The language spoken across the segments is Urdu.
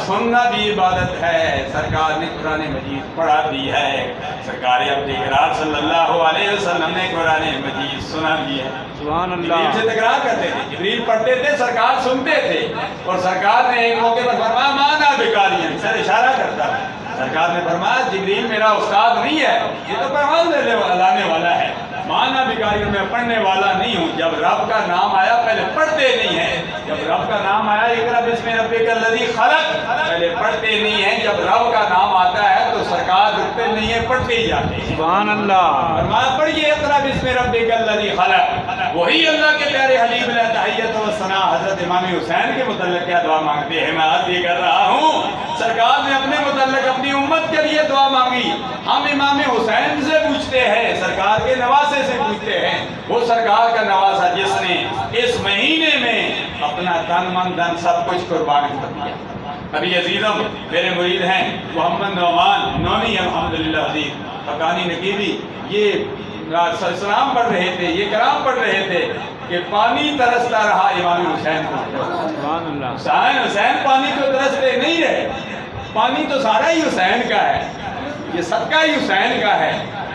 سننا بھی عبادت ہے۔ سرکار نے قرآن مجید پڑھا بھی ہے، سرکار اب اقرار صلی اللہ علیہ وسلم نے قرآن مجید سنا بھی ہے۔ سبحان جبریل اللہ۔ سے تکرار کرتے تھے، جبریل پڑھتے تھے، سرکار سنتے تھے، اور سرکار نے ایک موقع پر فرمایا مانا بقارئ، سر اشارہ کرتا ہے۔ سرکار نے فرمایا جبریل میرا استاد نہیں ہے، یہ تو پیغام لانے والا ہے، مانا بقارئ، میں پڑھنے والا نہیں ہوں۔ جب رب کا نام آیا پہلے پڑھتے نہیں ہیں، جب رب کا نام آیا اقرأ بسم ربک الذی خلق، پہلے پڑھتے نہیں ہیں۔ جب رب کا نام آتا ہے تو سرکار رکتے نہیں ہیں، پڑھتے ہی جاتے ہیں۔ سبحان اللہ۔ فرمایا پڑھیے اقرأ بسم ربک الذی خلق، وہی اللہ کے پیارے حبیب علیہ تحیت و ثنا حضرت امام حسین کے متعلق کیا دعا مانگتے ہیں؟ میں عرض یہ کر رہا ہوں سرکار نے اپنے متعلق اپنی امت کے لیے دعا مانگی، ہم امام حسین سے پوچھتے ہیں، سرکار کے نواسے سے پوچھتے ہیں، وہ سرکار کا نواسا جس نے اس مہینے میں اپنا تن من دھن سب کچھ قربان کر دیا۔ ابھی عزیزم میرے مرید ہیں محمد نعمان نونی الحمدللہ عزیز حقانی نقیبی، یہ سلام پڑھ رہے تھے، یہ کرام پڑھ رہے تھے کہ پانی ترستا رہا امام حسین کو۔ سبحان اللہ۔ حسین پانی کو ترستے نہیں رہے، پانی تو سارا ہی حسین کا ہے، یہ صدقہ ہی حسین کا ہے،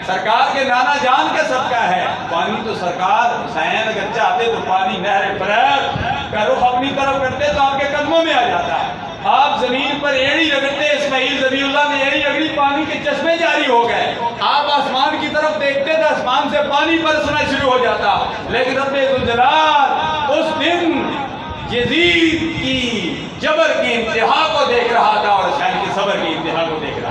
سرکار کے نانا جان کا صدقہ ہے۔ پانی تو سرکار حسین اگر چاہتے تو پانی نہر فریت کا رخ اپنی طرف کرتے تو آپ کے قدموں میں آ جاتا ہے۔ آپ زمین پر ایڑی رگڑتے، اسماعیل ذبیح اللہ نے ایڑی رگڑی، پانی کے چشمے جاری ہو گئے۔ آپ آسمان کی طرف دیکھتے تو آسمان سے پانی برسنا شروع ہو جاتا، لیکن رب ذوالجلال اس دن یزید کی جبر کی انتہا کو دیکھ رہا تھا اور حسین کے صبر کی انتہا کو دیکھ رہا تھا۔